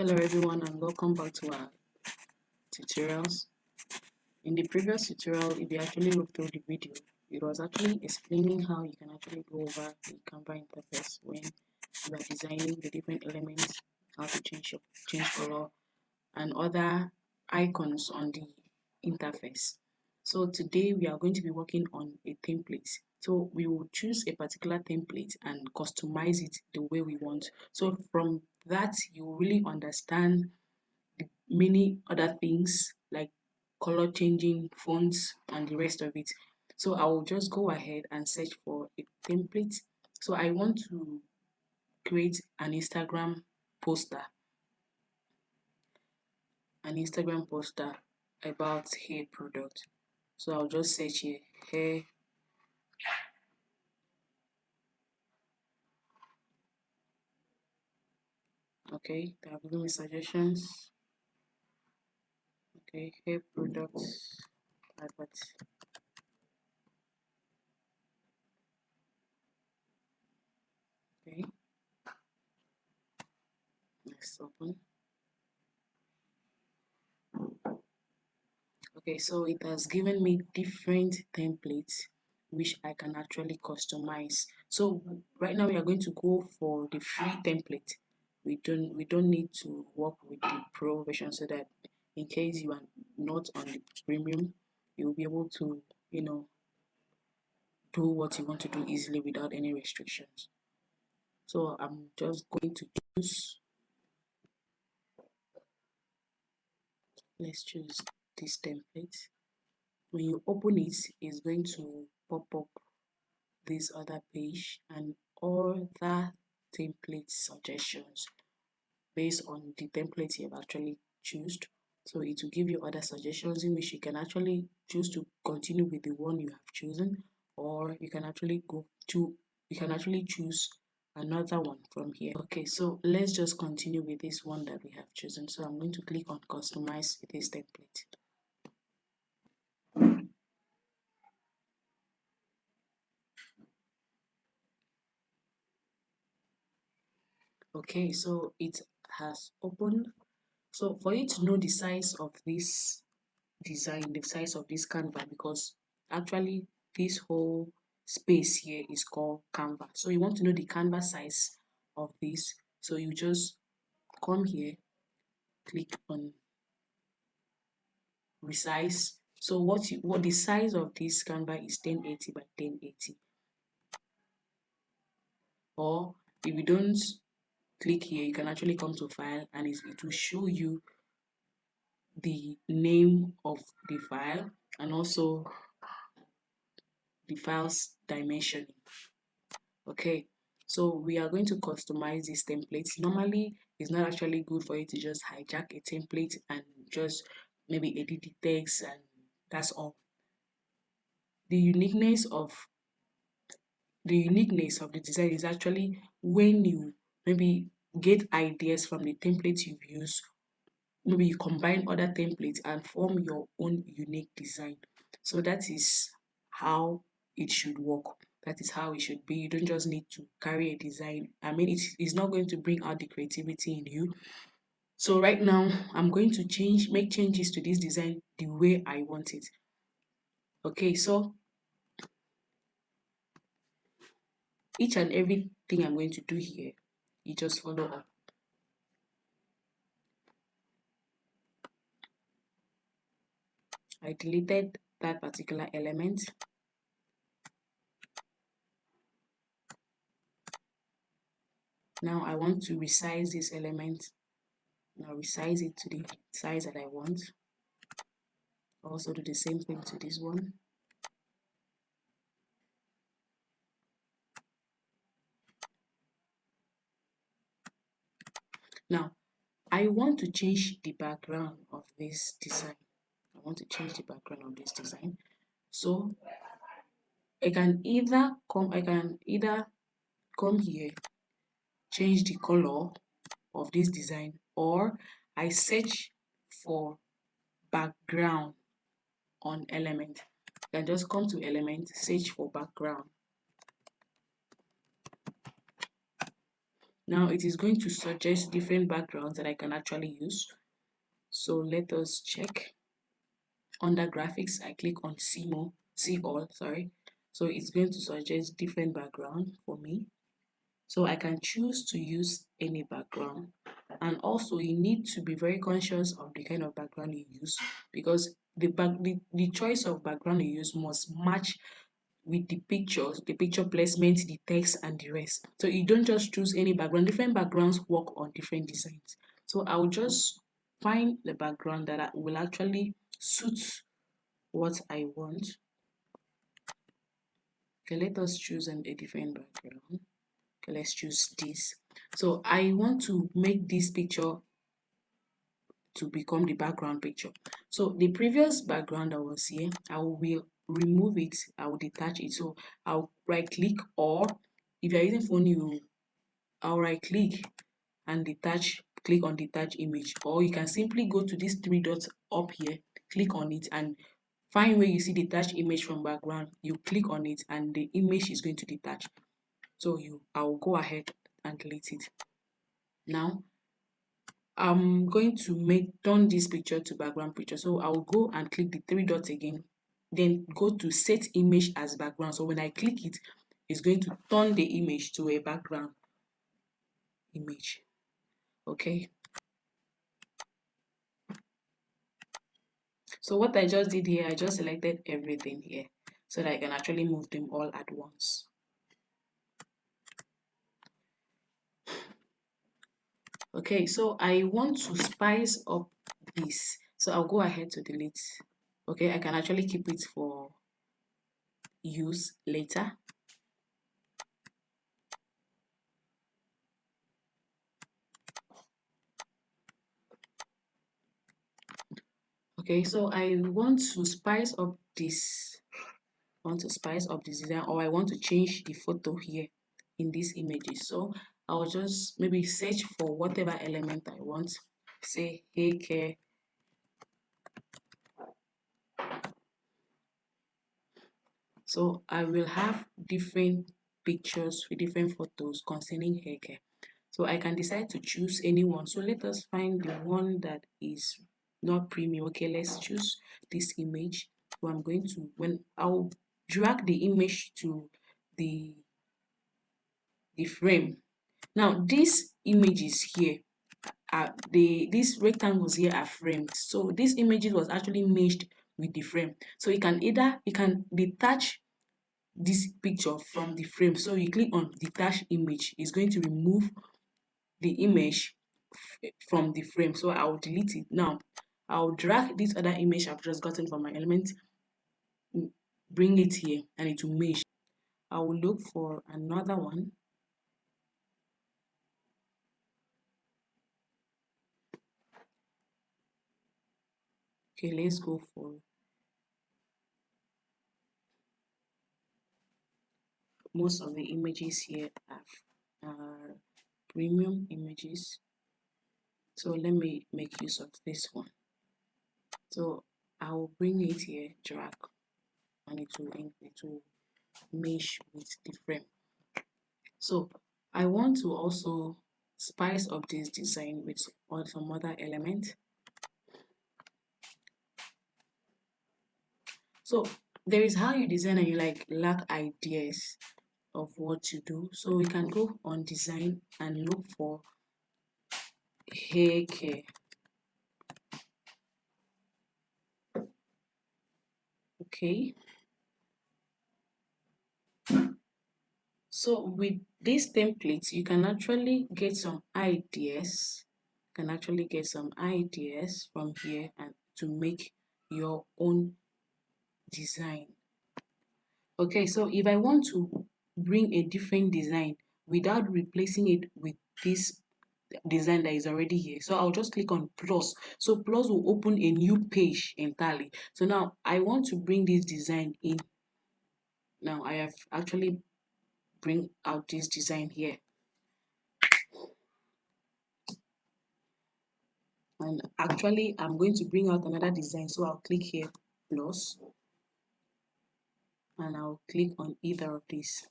Hello everyone and welcome back to our tutorials. In the previous tutorial, if you actually look through the video, it was actually explaining how you can actually go over the Canva interface when you are designing the different elements, how to change color and other icons on the interface. So today we are going to be working on a template. So we will choose a particular template and customize it the way we want. So from that, you will really understand many other things like color changing, fonts, and the rest of it. So I will just go ahead and search for a template. So I want to create an poster, an Instagram poster about hair product. So I'll just search here, hair. Okay, they have given me suggestions. Okay, hair products, advert. Okay, let's open. Okay, so it has given me different templates which I can actually customize. So right now we are going to go for the free template. We don't need to work with the pro version, so that in case you are not on the premium, you'll be able to, do what you want to do easily without any restrictions. So I'm just going to let's choose this template. When you open it, it's going to pop up this other page and all the template suggestions based on the template you have actually chosen. So it will give you other suggestions in which you can actually choose to continue with the one you have chosen, or you can actually choose another one from here. Okay, so let's just continue with this one that we have chosen. So I'm going to click on customize this template. Okay, so it has opened. So for you to know the size of this design, the size of this Canva, because actually this whole space here is called Canva. So you want to know the Canva size of this. So you just come here, click on resize. So what the size of this Canva is 1080 by 1080. Or if you don't click here, you can actually come to file and it will show you the name of the file and also the file's dimension. Okay, so we are going to customize this template. Normally it's not actually good for you to just hijack a template and just maybe edit the text and that's all. The uniqueness of the design is actually when you maybe get ideas from the templates you've used. Maybe you combine other templates and form your own unique design. So that is how it should work. That is how it should be. You don't just need to carry a design. I mean, it's not going to bring out the creativity in you. So right now, I'm going to make changes to this design the way I want it. Okay, so each and everything I'm going to do here, you just follow up. I deleted that particular element. Now I want to resize this element. Now resize it to the size that I want. Also do the same thing to this one. Now I want to change the background of this design. So I can either come here, change the color of this design, or I search for background on element. Then just come to element, search for background. Now it is going to suggest different backgrounds that I can actually use. So let us check. Under graphics, I click on see all, sorry. So it's going to suggest different background for me. So I can choose to use any background. And also you need to be very conscious of the kind of background you use, because the choice of background you use must match with the pictures, the picture placement, the text and the rest. So you don't just choose any background. Different backgrounds work on different designs. So I'll just find the background that will actually suit what I want. Okay, let us choose a different background. Okay, let's choose this. So I want to make this picture to become the background picture. So the previous background that was here, I will remove it, I will detach it. So I'll right click, or if you're using phone, I'll right click and click on detach image, or you can simply go to these three dots up here, click on it and find where you see detach image from background. You click on it and the image is going to detach. So I'll go ahead and delete it. Now I'm going to turn this picture to background picture. So I'll go and click the three dots again, then go to set image as background. So when I click it, it's going to turn the image to a background image. Okay. So what I just did here, I just selected everything here so that I can actually move them all at once. Okay, so I want to spice up this. So I'll go ahead to delete. Okay, I can actually keep it for use later. Okay, so I want to spice up this. Design, or I want to change the photo here in these images. So I'll just maybe search for whatever element I want. Say hair care. So I will have different pictures with different photos concerning hair care. So I can decide to choose any one. So let us find the one that is not premium. Okay, let's choose this image. So I'm going to, when I'll drag the image to the frame. Now these images here are these rectangles here are framed. So these images was actually meshed with the frame. So you can detach this picture from the frame. So you click on detach image, it's going to remove the image from the frame. So I'll delete it. Now I'll drag this other image I've just gotten from my element, bring it here, and it will mesh. I will look for another one. Okay, let's go for most of the images here are premium images. So let me make use of this one. So I will bring it here, drag, and it will mesh with the frame. So I want to also spice up this design with some other element. So there is how you design and you lack ideas of what to do. So we can go on design and look for hair care. Okay. So with these templates, you can actually get some ideas. From here and to make your own design. Okay, so if I want to bring a different design without replacing it with this design that is already here, so I'll just click on plus. So plus will open a new page entirely. So now I want to bring this design in. Now I have actually bring out this design here, and actually I'm going to bring out another design. So I'll click here plus, and I'll click on either of these.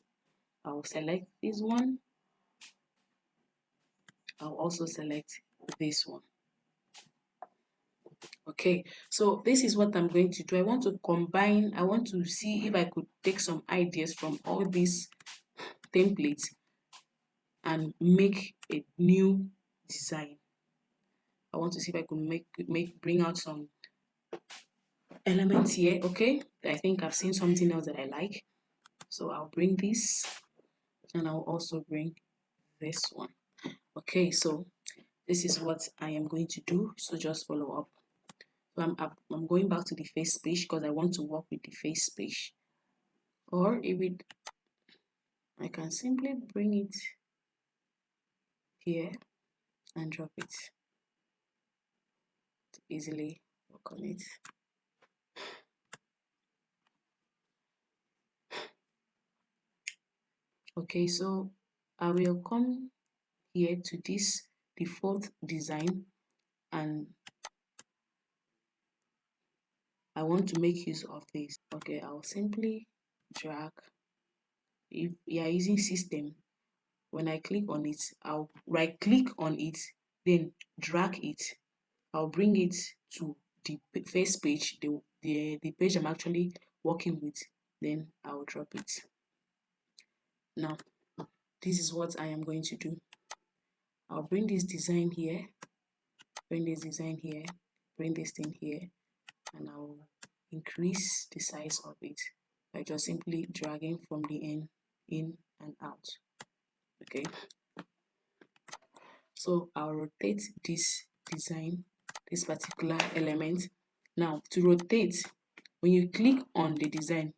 I'll select this one I'll also select this one. Okay, so this is what I'm going to do. I want to combine, I want to see if I could take some ideas from all these templates and make a new design. I want to see if I could bring out some elements here. Okay, I think I've seen something else that I like, so I'll bring this, and I'll also bring this one. Okay, so this is what I am going to do, so just follow up. So I'm going back to the face page because I want to work with the face page. Or if it, I can simply bring it here and drop it to easily work on it. Okay, so I will come here to this default design, and I want to make use of this. Okay, I'll simply drag. If you are using system, when I click on it, I'll right click on it, then drag it. I'll bring it to the first page, the page I'm actually working with, then I'll drop it. Now, this is what I am going to do. I'll bring this design here, bring this design here, bring this thing here, and I'll increase the size of it by just simply dragging from the end in and out. Okay, so I'll rotate this design, this particular element. Now, to rotate, when you click on the design,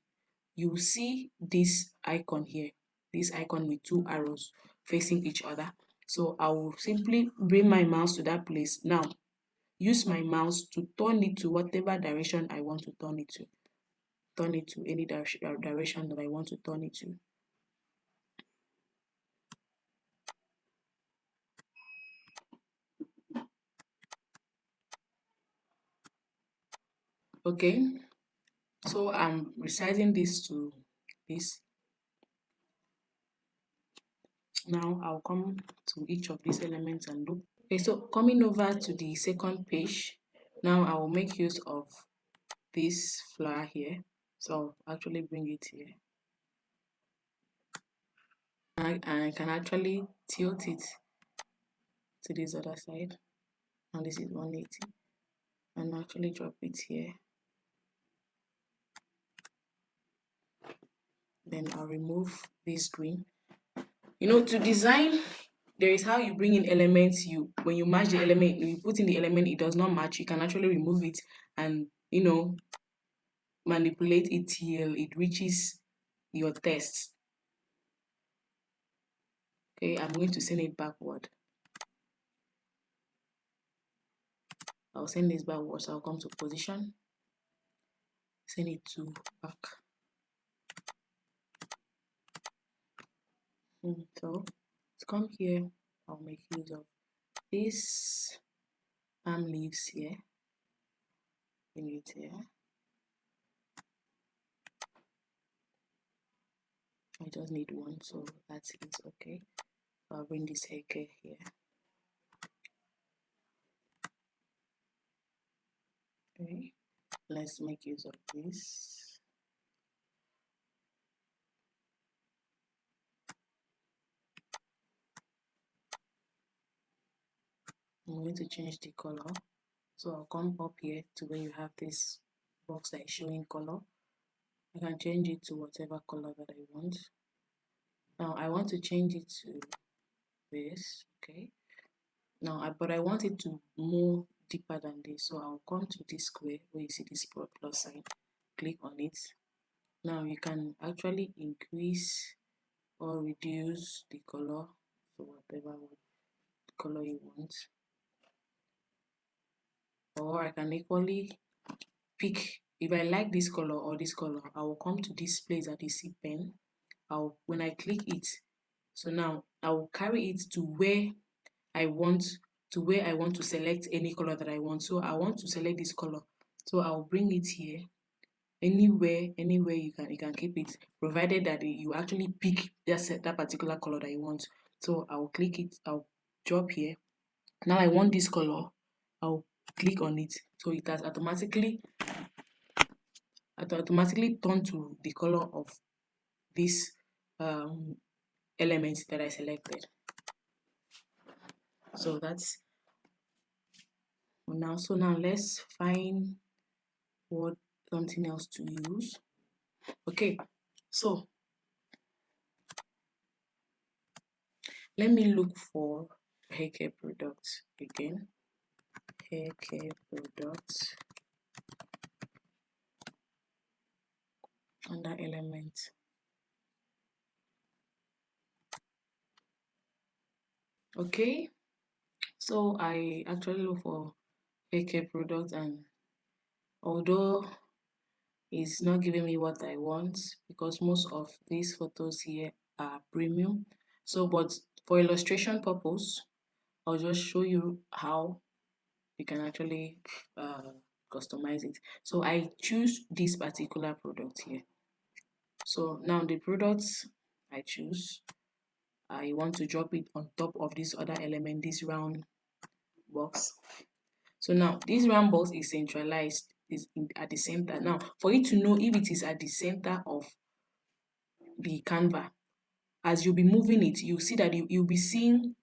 you will see this icon here, this icon with two arrows facing each other. So I will simply bring my mouse to that place. Now, use my mouse to turn it to whatever direction I want to turn it to. Turn it to any direction that I want to turn it to. Okay, so I'm resizing this to this. Now I'll come to each of these elements and look. Okay, so coming over to the second page, now I will make use of this flower here. So I'll actually bring it here. And I can actually tilt it to this other side. And this is 180. And actually drop it here. Then I'll remove this green. You know, to design, there is how you bring in elements. When you match the element, you put in the element, it does not match, you can actually remove it and, you know, manipulate it till it reaches your test. Okay, I'm going to send it backward. I'll send this backwards. I'll come to position, send it to back. So to come here, I'll make use of this palm leaves here. Bring it here. I just need one, so that's it. Okay, I'll bring this heke here. Okay, let's make use of this. I'm going to change the color. So I'll come up here to where you have this box that is showing color. I can change it to whatever color that I want. Now I want to change it to this. Okay. Now, but I want it to move deeper than this. So I'll come to this square where you see this plus sign. Click on it. Now you can actually increase or reduce the color to whatever color you want. Or I can equally pick, if I like this color or this color, I will come to this place that you see pen. When I click it, so now I will carry it to where I want to select any color that I want. So I want to select this color, so I'll bring it here. Anywhere you can keep it, provided that you actually pick that particular color that you want. So I'll click it, I'll drop here. Now I want this color. I'll click on it. So it has automatically turned to the color of this element that I selected. So that's now. So now let's find what something else to use. Okay, so let me look for hair care products again. Hair care products under element. Okay, so I actually look for hair care products, and although it's not giving me what I want because most of these photos here are premium, so but for illustration purpose I'll just show you how you can actually customize it. So I choose this particular product here. So now the products I choose, I want to drop it on top of this other element, this round box. So now this round box is centralized, at the center. Now for you to know if it is at the center of the Canva, as you'll be moving it, you'll see that you'll be seeing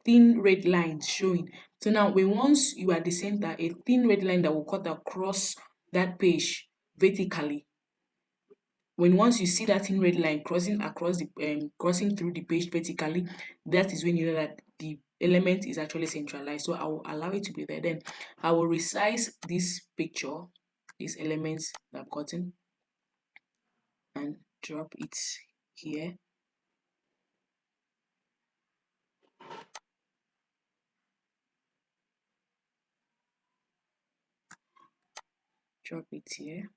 thin red lines showing. So now when once you are at the center, a thin red line that will cut across that page vertically. When once you see that thin red line crossing across the crossing through the page vertically, that is when you know that the element is actually centralized. So I will allow it to be there. Then I will resize this picture, these elements that I've gotten, and drop it here. Drop it here.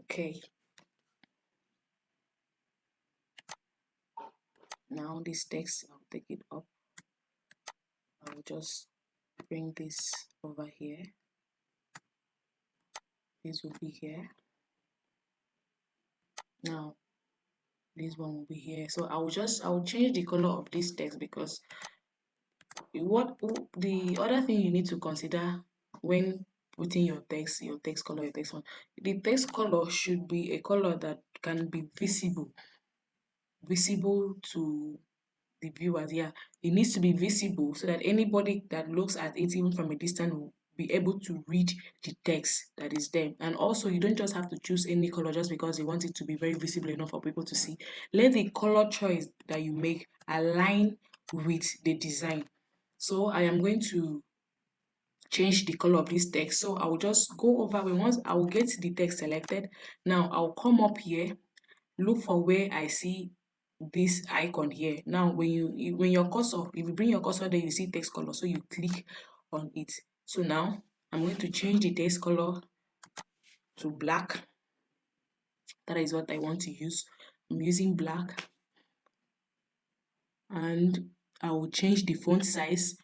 Okay. Now this text, I'll take it up. I'll just bring this over here. This will be here. Now this one will be here. So I'll change the color of this text, because the other thing you need to consider when putting your text color, your text font, the text color should be a color that can be visible to the viewers. Yeah, it needs to be visible so that anybody that looks at it even from a distance will be able to read the text that is there. And also, you don't just have to choose any color just because you want it to be very visible enough for people to see. Let the color choice that you make align with the design. So I am going to change the color of this text. So I'll just go over, once I will get the text selected. Now I'll come up here, look for where I see this icon here. Now when your cursor, if you bring your cursor there, you see text color, so you click on it. So now I'm going to change the text color to black. That is what I want to use. I'm using black, and I will change the font size.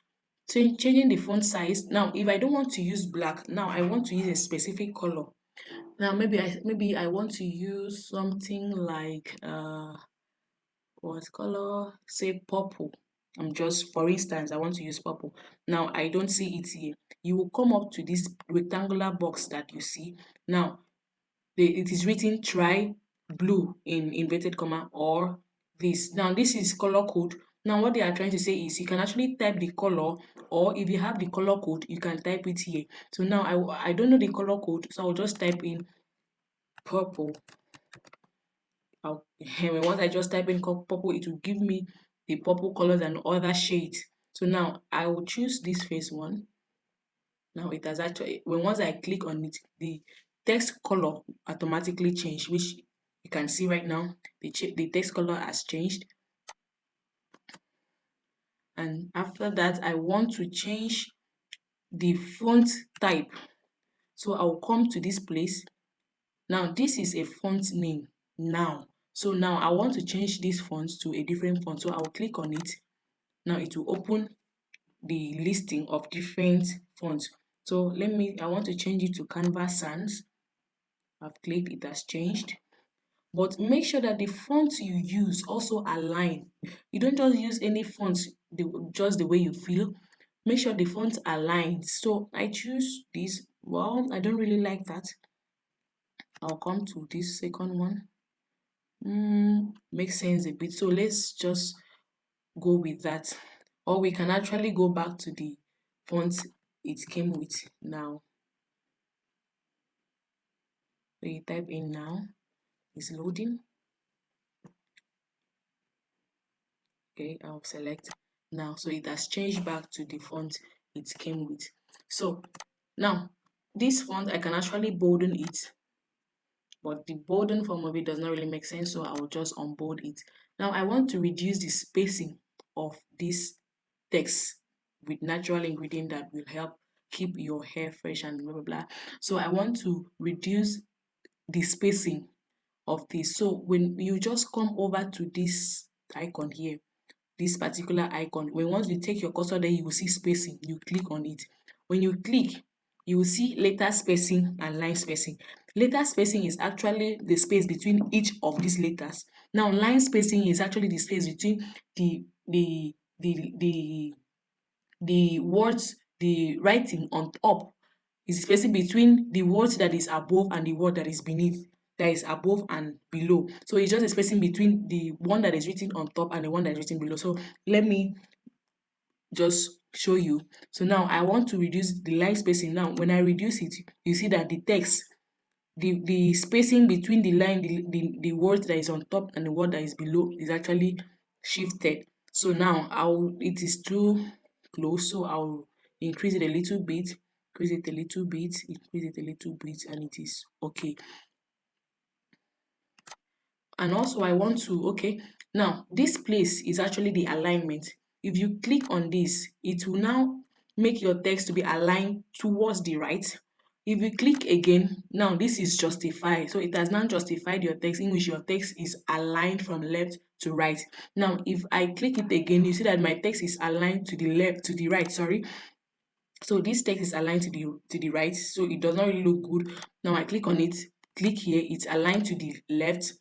So changing the font size. Now if I don't want to use black, now I want to use a specific color. Now maybe I want to use something like what color? Say purple. For instance, I want to use purple. Now I don't see it here. You will come up to this rectangular box that you see. Now it is written try blue in inverted comma or this. Now this is color code. Now what they are trying to say is you can actually type the color, or if you have the color code, you can type it here. So now I don't know the color code, so I'll just type in purple. Once I just type in purple, it will give me the purple colors and other shades. So now I will choose this first one. Now it has actually, once I click on it, the text color automatically changed, which you can see right now. The text color has changed. And after that, I want to change the font type. So I'll come to this place. Now this is a font name now. So now I want to change this font to a different font. So I'll click on it. Now it will open the listing of different fonts. So I want to change it to Canva Sans. I've clicked, it has changed. but make sure that the font you use also align. You don't just use any font just the way you feel. Make sure the font aligns. So I choose this. Well, I don't really like that. I'll come to this second one. Makes sense a bit. So let's just go with that. Or we can actually go back to the font it came with now. So you type in now, it's loading. Okay, I'll select now. So it has changed back to the font it came with. So now this font, I can actually bolden it, but the bolden form of it does not really make sense, so I'll just unbold it. Now I want to reduce the spacing of this text with natural ingredient that will help keep your hair fresh and blah blah blah. So I want to reduce the spacing of this. So when you just come over to this icon here, this particular icon, when once you take your cursor there, you will see spacing. You click on it. When you click, you will see letter spacing and line spacing. Letter spacing is actually the space between each of these letters. Now line spacing is actually the space between the the words, the writing on top is spacing between the words that is above and the word that is beneath, that is above and below. So it's just a spacing between the one that is written on top and the one that is written below. So let me just show you. So now I want to reduce the line spacing. Now when I reduce it, you see that the text, the spacing between the line, the word that is on top and the word that is below is actually shifted. So now it is too close, so I'll increase it a little bit, increase it a little bit, increase it a little bit, and it is okay. And also I want to, okay, now this place is actually the alignment. If you click on this, it will now make your text to be aligned towards the right. If you click again, now this is justify. So it has now justified your text, in which your text is aligned from left to right. Now if I click it again, you see that my text is aligned to the left, to the right, sorry. So this text is aligned to the right, so it does not really look good. Now I click on it, click here, it's aligned to the left.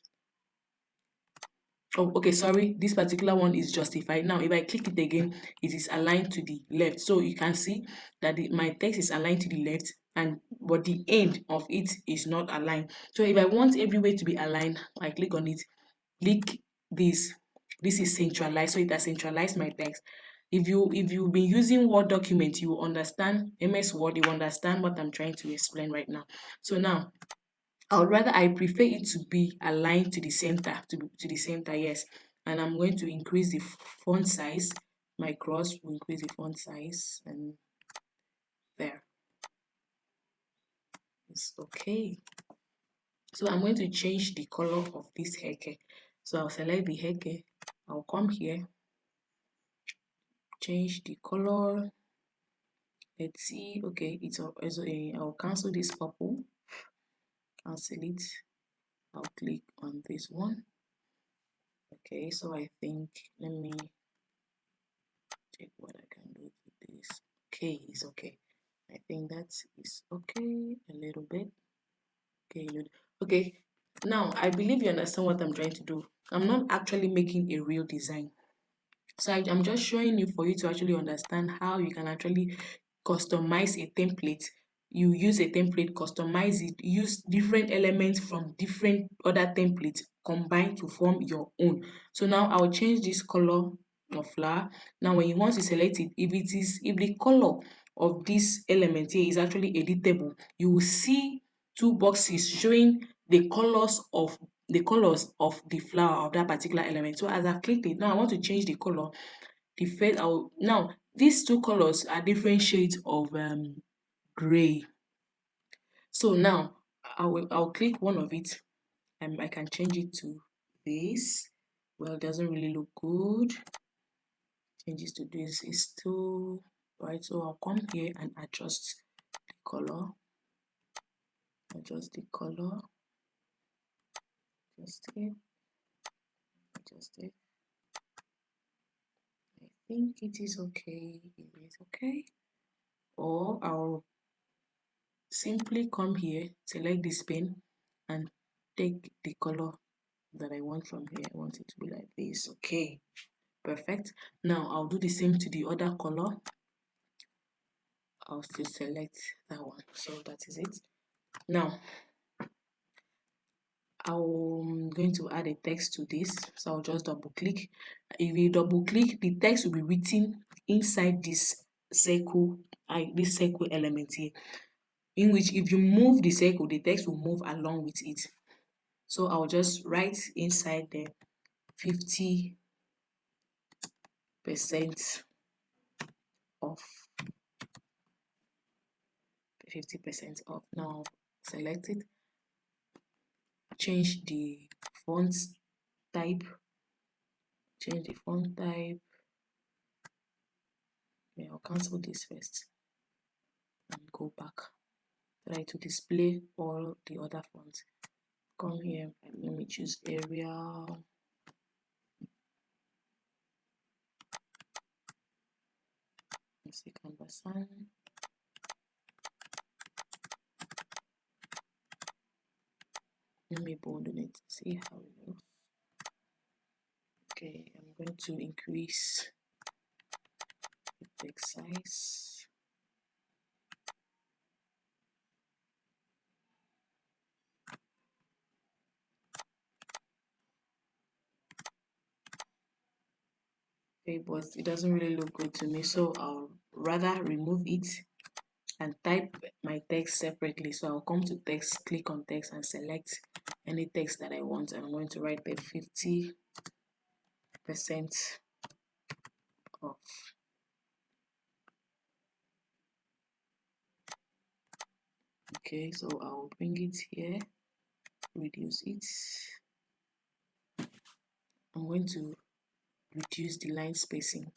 Oh, okay, sorry, this particular one is justified. Now if I click it again, it is aligned to the left. So you can see that my text is aligned to the left, and but the end of it is not aligned. So if I want everywhere to be aligned, I click on it, click this. This is centralized, so it has centralized my text. If you've been using Word document, you will understand MS Word, you understand what I'm trying to explain right now. So now I prefer it to be aligned to the center, to the center, yes. And I'm going to increase the font size. My cross will increase the font size, and there. It's okay. So I'm going to change the color of this hair care. So I'll select the hair care. I'll come here, change the color. Let's see. Okay, I'll cancel this purple. Cancel it. I'll click on this one. Okay, so I think, let me check what I can do with this. Okay, it's okay. I think that is okay a little bit. Okay, okay. Now I believe you understand what I'm trying to do. I'm not actually making a real design. So I'm just showing you for you to actually understand how you can actually customize a template. You use a template, customize it, use different elements from different other templates combined to form your own. So now I'll change this color of flower. Now when you want to select it, if the color of this element here is actually editable, you will see two boxes showing the colors of the flower of that particular element. So as I clicked it, now I want to change the color. Now these two colors are different shades of gray. So now I'll click one of it, and I can change it to this. Well, it doesn't really look good. Change it to this. It's too bright, so I'll come here and adjust the color. Adjust the color. Adjust it. Adjust it. I think it is okay. It is okay. Or I'll simply come here, select this pen, and take the color that I want from here. I want it to be like this. Okay, perfect. Now I'll do the same to the other color. I'll still select that one. So that is it. Now I'm going to add a text to this, so I'll just double click. If you double click, the text will be written inside this circle element here, in which if you move the circle, the text will move along with it. So I'll just write inside the 50% off. 50% off. Now select it, change the font type, yeah, I'll cancel this first and go back. Try to display all the other fonts. Come here and let me choose Arial. Let's see, Canva sign. Let me bolden it, see how it looks. Okay, I'm going to increase the text size. Okay, but it doesn't really look good to me, so I'll rather remove it and type my text separately. So I'll come to text, click on text and select any text that I want, and I'm going to write the 50% off. Okay, so I'll bring it here, reduce it. I'm going to reduce the line spacing.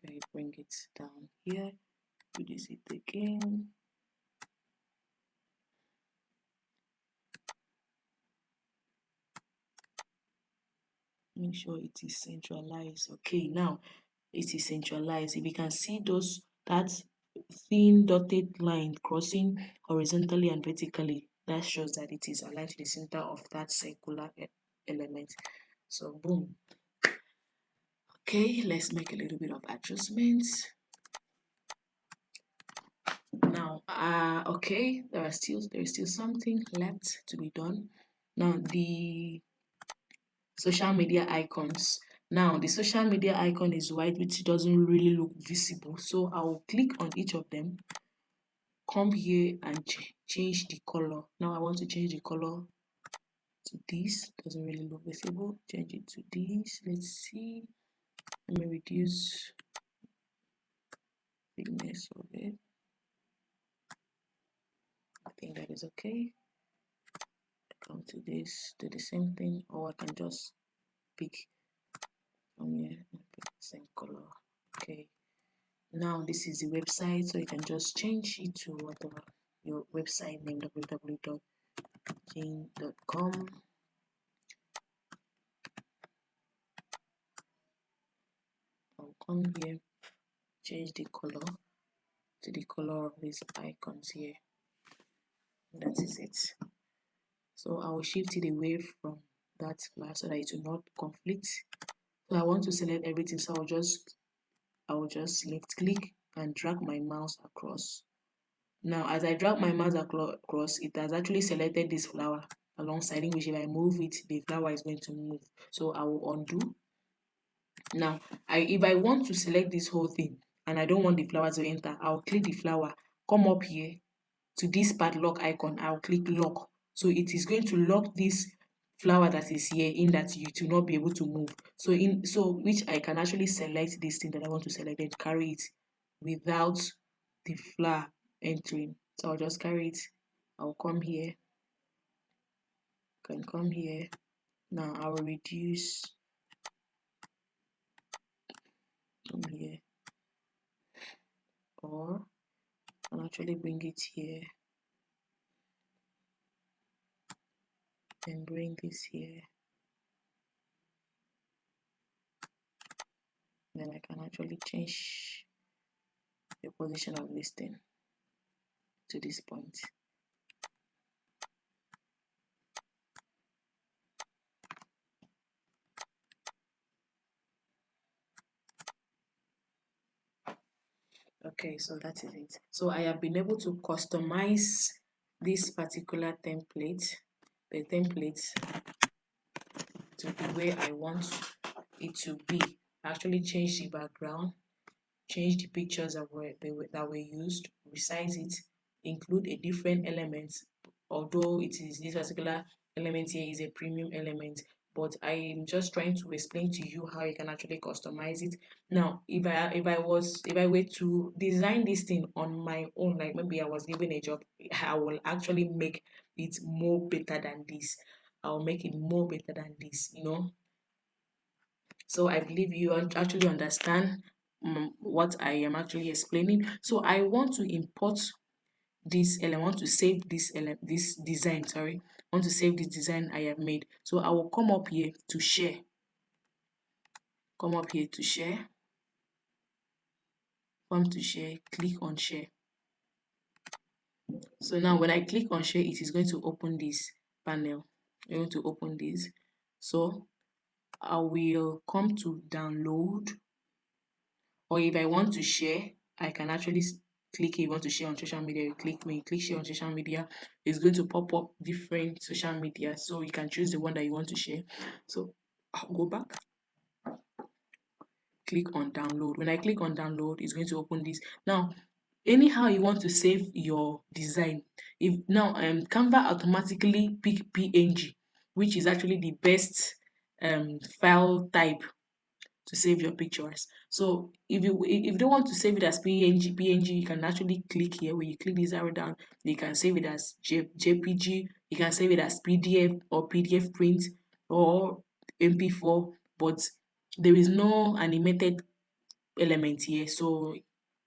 I bring it down here, reduce it again. Make sure it is centralized. Okay, now it is centralized. If you can see that thin dotted line crossing horizontally and vertically, that shows that it is aligned to the center of that circular element. So boom. Okay, let's make a little bit of adjustments. Now okay, there is still something left to be done. Now the social media icons. Now the social media icon is white, which doesn't really look visible, so I will click on each of them, come here and change the color. Now I want to change the color to this. Doesn't really look visible. Change it to this. Let's see. Let me reduce thickness of it. I think that is okay. Come to this, do the same thing, or I can just pick from here and pick the same color. Okay, now this is the website, so you can just change it to whatever your website name, www.jane.com. I'll come here, change the color to the color of these icons here. That is it. So I will shift it away from that bar so that it will not conflict. So I want to select everything, so I will just left click and drag my mouse across. Now as I drag my mouse across, it has actually selected this flower alongside, in which if I move it, the flower is going to move. So I will undo. Now if I want to select this whole thing and I don't want the flower to enter, I'll click the flower, come up here to this padlock icon, I'll click lock. So it is going to lock this flower that is here in that you will not be able to move. So which I can actually select this thing that I want to select and carry it without the flower entering. So I'll just carry it. I'll come here. Can come here. Now I will reduce. Come here. Or I'll actually bring it here. And bring this here. Then I can actually change the position of this thing to this point. Okay, so that is it. So I have been able to customize this particular template, the template, to the way I want it to be. Actually change the background, change the pictures that were used, resize it, include a different element, although it is this particular element here is a premium element, but I'm just trying to explain to you how you can actually customize it. Now, if I were to design this thing on my own, like maybe I was given a job, I will actually make it more better than this. I'll make it more better than this, you know. So I believe you actually understand what I am actually explaining. So I want to import this element, I want to save this design, sorry. I want to save this design I have made. So I will come up here to share. Come up here to share. Come to share, click on share. So now when I click on share, it is going to open this panel. I'm going to open this. So I will come to download, or if I want to share, I can actually click. If you want to share on social media, you click. When you click share on social media, it's going to pop up different social media, so you can choose the one that you want to share. So I'll go back, click on download. When I click on download, it's going to open this. Now anyhow you want to save your design, if now Canva automatically pick PNG, which is actually the best file type to save your pictures. So if you don't want to save it as PNG, you can actually click here. When you click this arrow down, you can save it as JPG, you can save it as PDF or PDF print or MP4, but there is no animated element here. So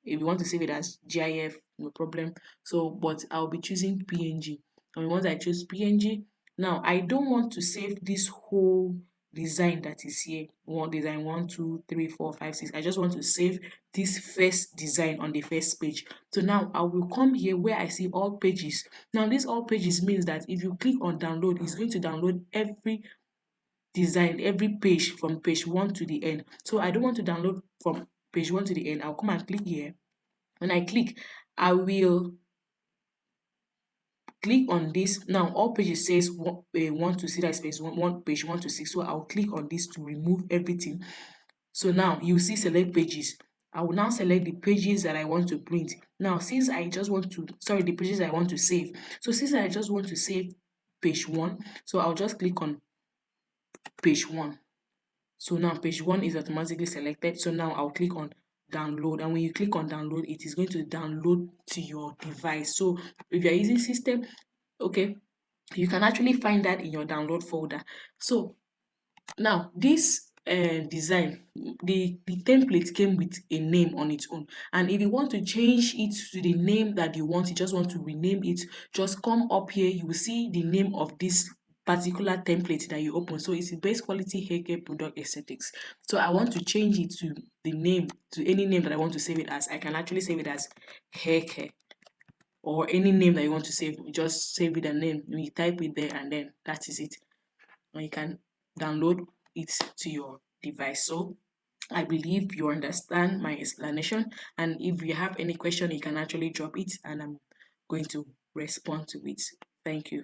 if you want to save it as GIF, no problem. So but I'll be choosing PNG. And once I choose PNG, now I don't want to save this whole design that is here. One design, 1, 2, 3, 4, 5, 6. I just want to save this first design on the first page. So now I will come here where I see all pages. Now this all pages means that if you click on download, it's going to download every design, every page from page 1 to the end. So I don't want to download from page 1 to the end. I'll come and click here. When I click, I will click on this. Now all pages says 1 to 6, that space one page 1 to 6. So I'll click on this to remove everything. So now you see select pages. I will now select the pages that I want to print. Now since I just want to, sorry, the pages I want to save. So since I just want to save page 1, so I'll just click on page 1. So now page 1 is automatically selected. So now I'll click on download, and when you click on download, it is going to download to your device. So if you're using system, okay, you can actually find that in your download folder. So now this design, the template came with a name on its own, and if you want to change it to the name that you want, you just want to rename it, just come up here. You will see the name of this particular template that you open. So it's best quality hair care product aesthetics. So I want to change it to the name, to any name that I want to save it as. I can actually save it as hair care, or any name that you want to save. You just save it a name, you type it there, and then that is it, and you can download it to your device. So I believe you understand my explanation, and if you have any question, you can actually drop it and I'm going to respond to it. Thank you.